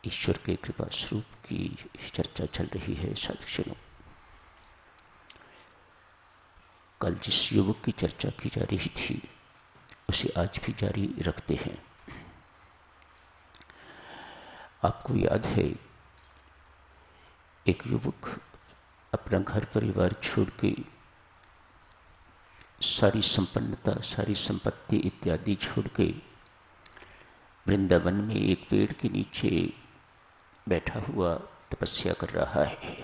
ईश्वर के कृपा स्वरूप की चर्चा चल रही है साधुजनों। कल जिस युवक की चर्चा की जा रही थी उसे आज भी जारी रखते हैं। आपको याद है, एक युवक अपना घर परिवार छोड़ के सारी संपन्नता, सारी संपत्ति इत्यादि छोड़ के वृंदावन में एक पेड़ के नीचे बैठा हुआ तपस्या कर रहा है।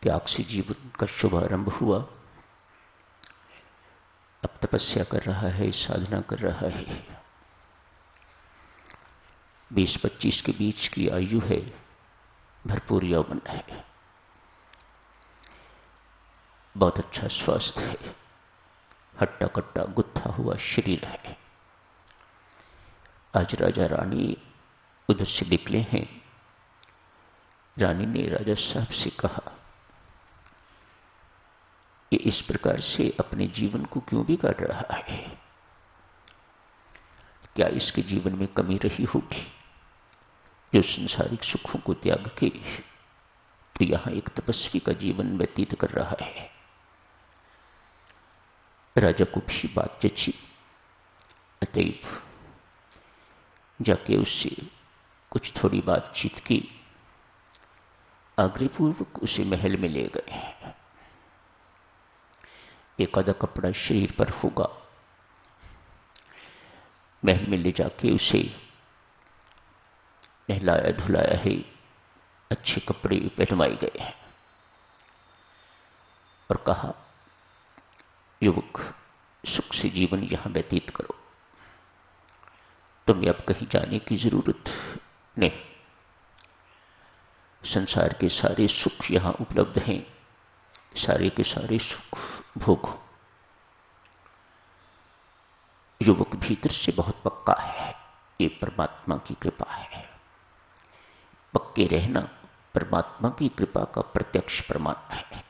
त्याग से जीवन का शुभारंभ हुआ। अब तपस्या कर रहा है, साधना कर रहा है। 20-25 के बीच की आयु है, भरपूर यौवन है, बहुत अच्छा स्वास्थ्य है, हट्टा कट्टा गुत्था हुआ शरीर है। आज राजा रानी उधर से निकले हैं। रानी ने राजा साहब से कहा, ये इस प्रकार से अपने जीवन को क्यों बिगाड़ रहा है? क्या इसके जीवन में कमी रही होगी जो संसारिक सुखों को त्याग के तो यहां एक तपस्वी का जीवन व्यतीत कर रहा है? राजा को भी बात जची। अतएव जाके उससे कुछ थोड़ी बातचीत की, आग्रहपूर्वक उसे महल में ले गए। एक आधा कपड़ा शरीर पर होगा। महल में ले जाके उसे नहलाया धुलाया है, अच्छे कपड़े पहनवाए गए हैं और कहा, युवक, सुख से जीवन यहां व्यतीत करो, तुम्हें अब कहीं जाने की जरूरत नहीं। संसार के सारे सुख यहां उपलब्ध हैं, सारे के सारे सुख भोगो। युवक भीतर से बहुत पक्का है, ये परमात्मा की कृपा है। पक्के रहना परमात्मा की कृपा का प्रत्यक्ष प्रमाण है।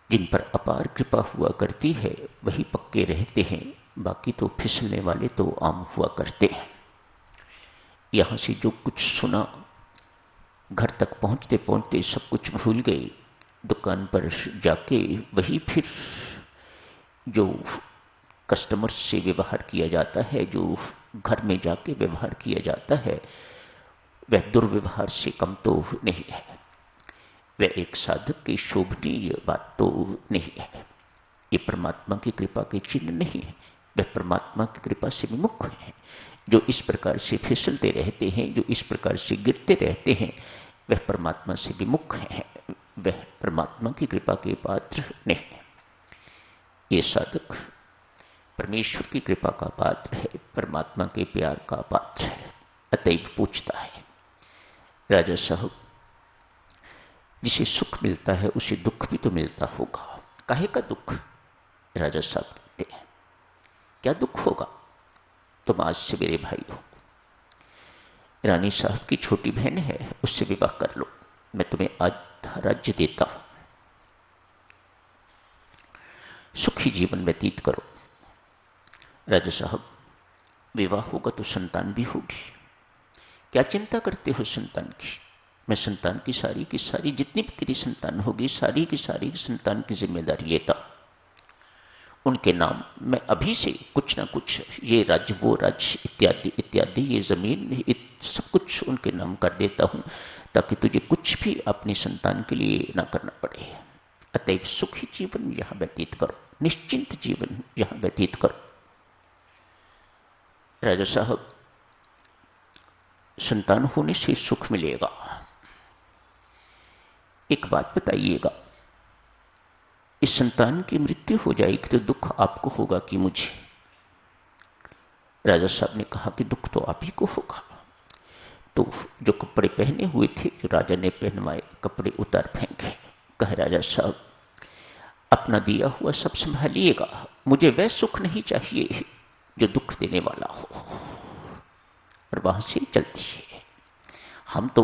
जिन पर अपार कृपा हुआ करती है वही पक्के रहते हैं, बाकी तो फिसलने वाले तो आम हुआ करते हैं। यहां से जो कुछ सुना, घर तक पहुंचते पहुंचते सब कुछ भूल गए। दुकान पर जाके वही फिर जो कस्टमर से व्यवहार किया जाता है, जो घर में जाके व्यवहार किया जाता है, वह दुर्व्यवहार से कम तो नहीं है। वह एक साधक की शोभनीय बात तो नहीं है। ये परमात्मा की कृपा के चिन्ह नहीं है। वह परमात्मा की कृपा से विमुख है। जो इस प्रकार से फिसलते रहते हैं, जो इस प्रकार से गिरते रहते हैं, वह परमात्मा से विमुख है। वह परमात्मा की कृपा के पात्र नहीं है। ये साधक परमेश्वर की कृपा का पात्र है, परमात्मा के प्यार का पात्र है। अतएव पूछता है, राजा साहब, जिसे सुख मिलता है उसे दुख भी तो मिलता होगा, काहे का दुख? राजा साहब कहते हैं, क्या दुख होगा? तुम आज से मेरे भाई हो। रानी साहब की छोटी बहन है, उससे विवाह कर लो, मैं तुम्हें आधा राज्य देता हूं, सुखी जीवन व्यतीत करो। राजा साहब, विवाह होगा तो संतान भी होगी, क्या चिंता करते हो संतान की? मैं संतान की सारी जितनी भी तेरी संतान होगी, सारी की सारी संतान की जिम्मेदारी लेता हूं। उनके नाम मैं अभी से कुछ ना कुछ, ये राज्य वो राज्य इत्यादि इत्यादि, ये जमीन सब कुछ उनके नाम कर देता हूं, ताकि तुझे कुछ भी अपनी संतान के लिए ना करना पड़े। अतएव सुखी जीवन यहां व्यतीत करो, निश्चिंत जीवन यहां व्यतीत करो। राजा साहब, संतान होने से सुख मिलेगा, एक बात बताइएगा, इस संतान की मृत्यु हो जाएगी तो दुख आपको होगा कि मुझे? राजा साहब ने कहा कि दुख तो आप ही को होगा। तो जो कपड़े पहने हुए थे, जो राजा ने पहनवाए, कपड़े उतार फेंके। कहे, राजा साहब, अपना दिया हुआ सब संभालिएगा, मुझे वह सुख नहीं चाहिए जो दुख देने वाला हो। और वहां से चल दिए। हम तो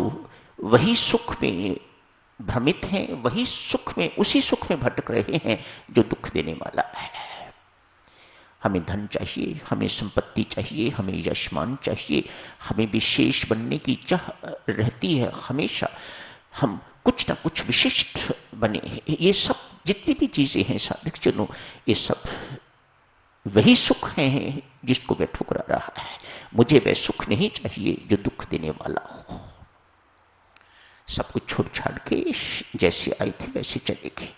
वही सुख में भ्रमित हैं, वही सुख में, उसी सुख में भटक रहे हैं जो दुख देने वाला है। हमें धन चाहिए, हमें संपत्ति चाहिए, हमें यशमान चाहिए, हमें विशेष बनने की चाह रहती है हमेशा। हम कुछ ना कुछ विशिष्ट बने। ये सब जितनी भी चीजें हैं साधक जनों, ये सब वही सुख है जिसको वह ठुकरा रहा है। मुझे वह सुख नहीं चाहिए जो दुख देने वाला हो। सब कुछ छोड़ छाड़ के जैसे आए थे वैसे चले गए।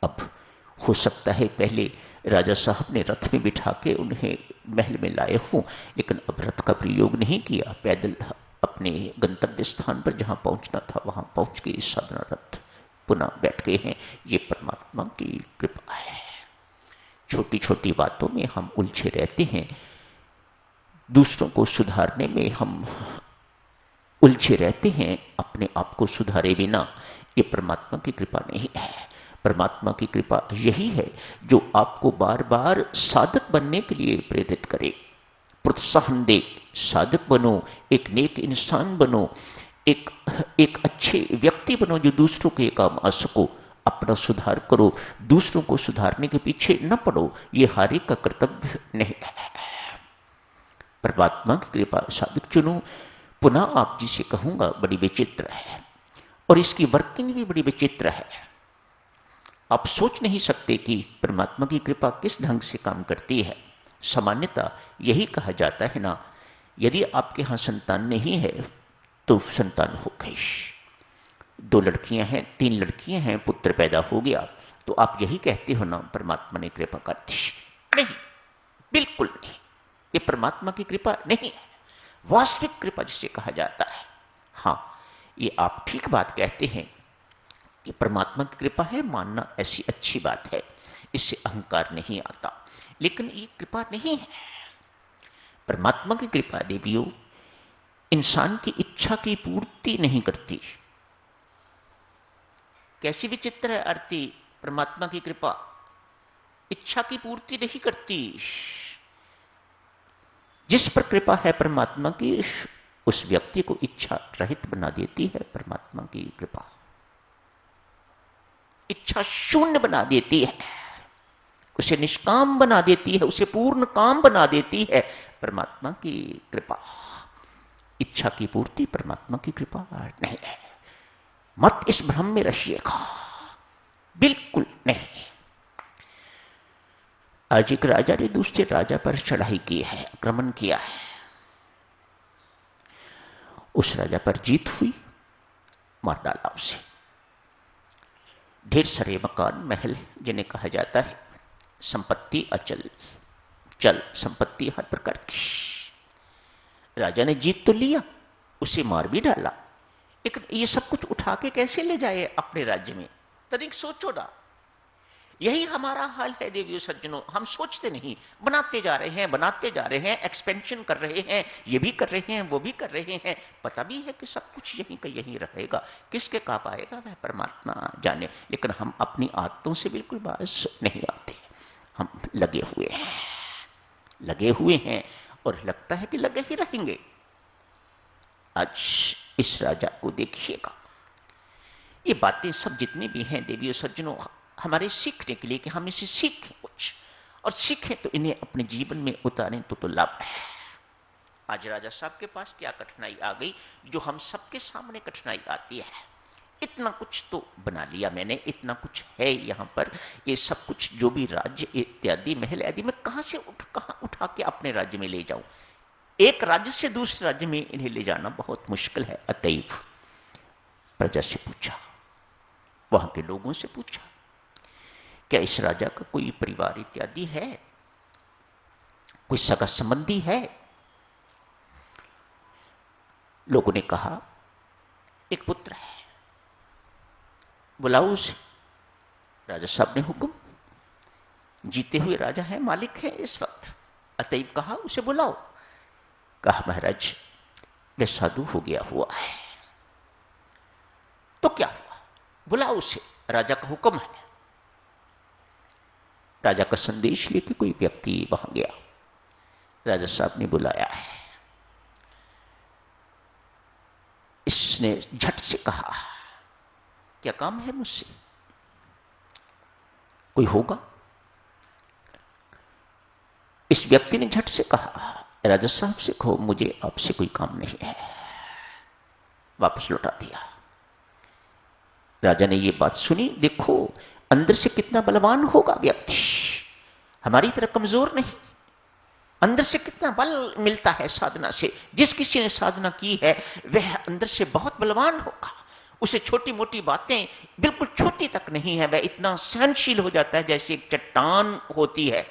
अब हो सकता है पहले राजा साहब ने रथ में बिठा के उन्हें महल में लाए हों, लेकिन अब रथ का प्रयोग नहीं किया, पैदल अपने गंतव्य स्थान पर जहां पहुंचना था वहां पहुंच के साधना रथ पुनः बैठ गए हैं। ये परमात्मा की कृपा है। छोटी छोटी बातों में हम उलझे रहते हैं, दूसरों को सुधारने में हम उलझे रहते हैं, अपने आप को सुधारे बिना। ये परमात्मा की कृपा नहीं है। परमात्मा की कृपा यही है जो आपको बार बार साधक बनने के लिए प्रेरित करे, प्रोत्साहन दे। साधक बनो, एक नेक इंसान बनो, एक अच्छे व्यक्ति बनो जो दूसरों के काम आ सको। अपना सुधार करो, दूसरों को सुधारने के पीछे न पड़ो। ये हर एक का कर्तव्य नहीं है। परमात्मा की कृपा साधक चुनो। पुनः आप जिसे कहूंगा बड़ी विचित्र है, और इसकी वर्किंग भी बड़ी विचित्र है। आप सोच नहीं सकते कि परमात्मा की कृपा किस ढंग से काम करती है। सामान्यतः यही कहा जाता है ना, यदि आपके यहां संतान नहीं है तो संतान हो गई। 2 लड़कियां हैं, 3 लड़कियां हैं, पुत्र पैदा हो गया, तो आप यही कहते हो ना परमात्मा ने कृपा कर दी। नहीं, बिल्कुल नहीं। ये परमात्मा की कृपा नहीं है। वास्तविक कृपा जिसे कहा जाता है, हां, ये आप ठीक बात कहते हैं कि परमात्मा की कृपा है, मानना ऐसी अच्छी बात है, इससे अहंकार नहीं आता। लेकिन ये कृपा नहीं है। परमात्मा की कृपा देवियों इंसान की इच्छा की पूर्ति नहीं करती। कैसी विचित्र है आरती। परमात्मा की कृपा इच्छा की पूर्ति नहीं करती। जिस पर कृपा है परमात्मा की, उस व्यक्ति को इच्छा रहित बना देती है परमात्मा की कृपा। इच्छा शून्य बना देती है, उसे निष्काम बना देती है, उसे पूर्ण काम बना देती है परमात्मा की कृपा। इच्छा की पूर्ति परमात्मा की कृपा नहीं है। मत इस भ्रम में रहिएगा, बिल्कुल नहीं। आज एक राजा ने दूसरे राजा पर चढ़ाई की है, आक्रमण किया है। उस राजा पर जीत हुई, मार डाला उसे। ढेर सारे मकान महल जिन्हें कहा जाता है संपत्ति अचल चल संपत्ति, हर प्रकार की। राजा ने जीत तो लिया, उसे मार भी डाला, लेकिन ये सब कुछ उठा के कैसे ले जाए अपने राज्य में? तनिक सोचो ना। यही हमारा हाल है देवियों सज्जनों। हम सोचते नहीं, बनाते जा रहे हैं, बनाते जा रहे हैं, एक्सपेंशन कर रहे हैं, ये भी कर रहे हैं, वो भी कर रहे हैं। पता भी है कि सब कुछ यहीं का यहीं रहेगा, किसके काम आएगा वह परमात्मा जाने। लेकिन हम अपनी आदतों से बिल्कुल बाज नहीं आते। हम लगे हुए हैं और लगता है कि लगे ही रहेंगे। आज इस राजा को देखिएगा। ये बातें सब जितनी भी हैं देवियों सज्जनों, हमारे सीखने के लिए, कि हम इसे सीखें कुछ, और सीखें तो इन्हें अपने जीवन में उतारें तो लाभ है। आज राजा साहब के पास क्या कठिनाई आ गई, जो हम सबके सामने कठिनाई आती है। इतना कुछ तो बना लिया मैंने, इतना कुछ है यहां पर, ये सब कुछ जो भी राज्य इत्यादि महल आदि, मैं कहां उठा के अपने राज्य में ले जाऊं? एक राज्य से दूसरे राज्य में इन्हें ले जाना बहुत मुश्किल है। अतएव प्रजा से पूछा, वहां के लोगों से पूछा, क्या इस राजा का कोई परिवार इत्यादि है, कोई सगा संबंधी है? लोगों ने कहा एक पुत्र है, बुलाओ उसे। राजा साहब ने हुक्म, जीते हुए राजा है, मालिक है इस वक्त। अतएव कहा उसे बुलाओ। कहा महाराज वह साधु हो गया हुआ है। तो क्या हुआ, बुलाओ उसे, राजा का हुक्म है। राजा का संदेश लेके कोई व्यक्ति वहां गया। राजा साहब ने बुलाया है। इसने झट से कहा, क्या काम है मुझसे? कोई होगा? इस व्यक्ति ने झट से कहा, राजा साहब से कहो मुझे आपसे कोई काम नहीं है, वापस लौटा दिया। राजा ने ये बात सुनी, देखो अंदर से कितना बलवान होगा व्यक्ति, हमारी तरह कमजोर नहीं, अंदर से कितना बल मिलता है साधना से। जिस किसी ने साधना की है वह अंदर से बहुत बलवान होगा, उसे छोटी मोटी बातें बिल्कुल छोटी तक नहीं है, वह इतना सहनशील हो जाता है जैसे एक चट्टान होती है,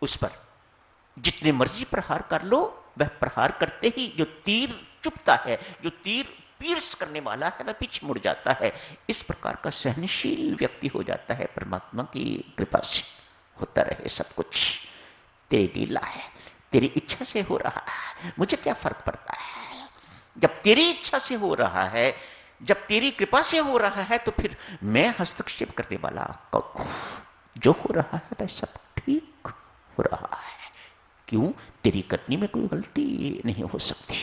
उस पर जितने मर्जी प्रहार कर लो, वह प्रहार करते ही जो तीर चुभता है, जो तीर पीर्स करने वाला है, वह पीछे मुड़ जाता है। इस प्रकार का सहनशील व्यक्ति हो जाता है। परमात्मा की कृपा से होता रहे सब कुछ। तेरी लीला है, तेरी इच्छा से हो रहा है, मुझे क्या फर्क पड़ता है। जब तेरी इच्छा से हो रहा है, जब तेरी कृपा से हो रहा है, तो फिर मैं हस्तक्षेप करने वाला कौन हूं? जो हो रहा है वह सब ठीक हो रहा है। क्यों? तेरी करनी में कोई गलती नहीं हो सकती।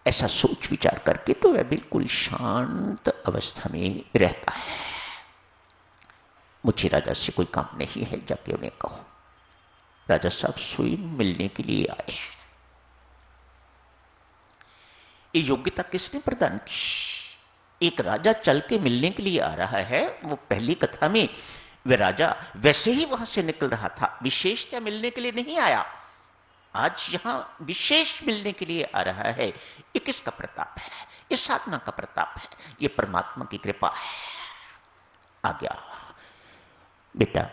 ऐसा सोच विचार करके तो वह बिल्कुल शांत अवस्था में रहता है। मुझे राजा से कोई काम नहीं है, जाके उन्हें कहो। राजा साहब स्वयं मिलने के लिए आए। ये योग्यता किसने प्रदान की? एक राजा चल के मिलने के लिए आ रहा है। वो पहली कथा में वह राजा वैसे ही वहां से निकल रहा था, विशेषता मिलने के लिए नहीं आया। आज यहां विशेष मिलने के लिए आ रहा है। ये किसका प्रताप है? ये साधना का प्रताप है, ये परमात्मा की कृपा है। आ गया, बेटा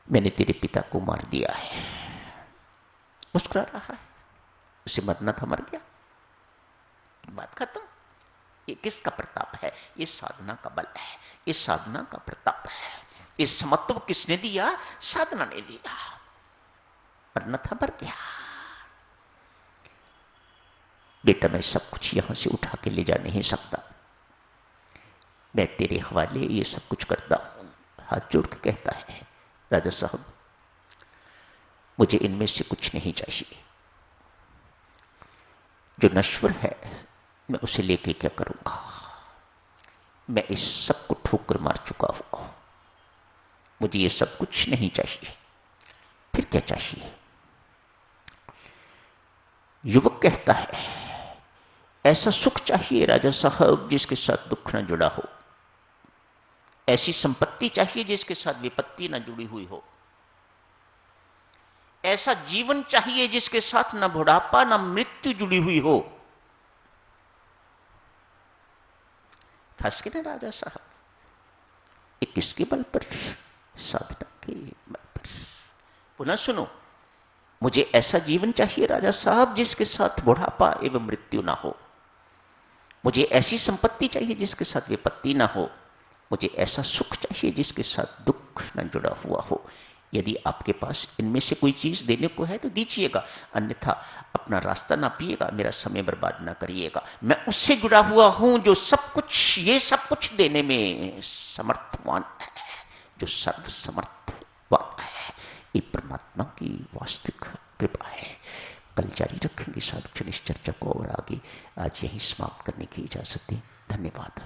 मैंने तेरे पिता को मार दिया है। मुस्कुरा रहा है, उसे मरना था, मर गया, बात खत्म। ये किसका प्रताप है? ये साधना का बल है, ये साधना का प्रताप है। ये समत्व किसने दिया? साधना ने दिया। मरना था, मर गया। बेटा मैं सब कुछ यहां से उठा के ले जा नहीं सकता, मैं तेरे हवाले ये सब कुछ करता हूं। हाथ जोड़ के कहता है, राजा साहब मुझे इनमें से कुछ नहीं चाहिए। जो नश्वर है मैं उसे लेके क्या करूंगा? मैं इस सब को ठोकर मार चुका हूं, मुझे ये सब कुछ नहीं चाहिए। फिर क्या चाहिए? युवक कहता है, ऐसा सुख चाहिए राजा साहब जिसके साथ दुख न जुड़ा हो, ऐसी संपत्ति चाहिए जिसके साथ विपत्ति न जुड़ी हुई हो, ऐसा जीवन चाहिए जिसके साथ न बुढ़ापा न मृत्यु जुड़ी हुई हो। फंस के ना राजा साहब, ये किसके बल पर? साधना के बल पर। पुनः सुनो, मुझे ऐसा जीवन चाहिए राजा साहब जिसके साथ बुढ़ापा एवं मृत्यु ना हो, मुझे ऐसी संपत्ति चाहिए जिसके साथ विपत्ति ना हो, मुझे ऐसा सुख चाहिए जिसके साथ दुख न जुड़ा हुआ हो। यदि आपके पास इनमें से कोई चीज देने को है तो दीजिएगा, अन्यथा अपना रास्ता ना पिएगा, मेरा समय बर्बाद ना करिएगा। मैं उससे जुड़ा हुआ हूं जो सब कुछ, ये सब कुछ देने में समर्थवान है, जो सर्वसमर्थवान है। ये परमात्मा की वास्तविक कृपा है। कल जारी रखेंगे साधु इस चर्चा को और आगे। आज यही समाप्त करने की इजाजत दें। धन्यवाद।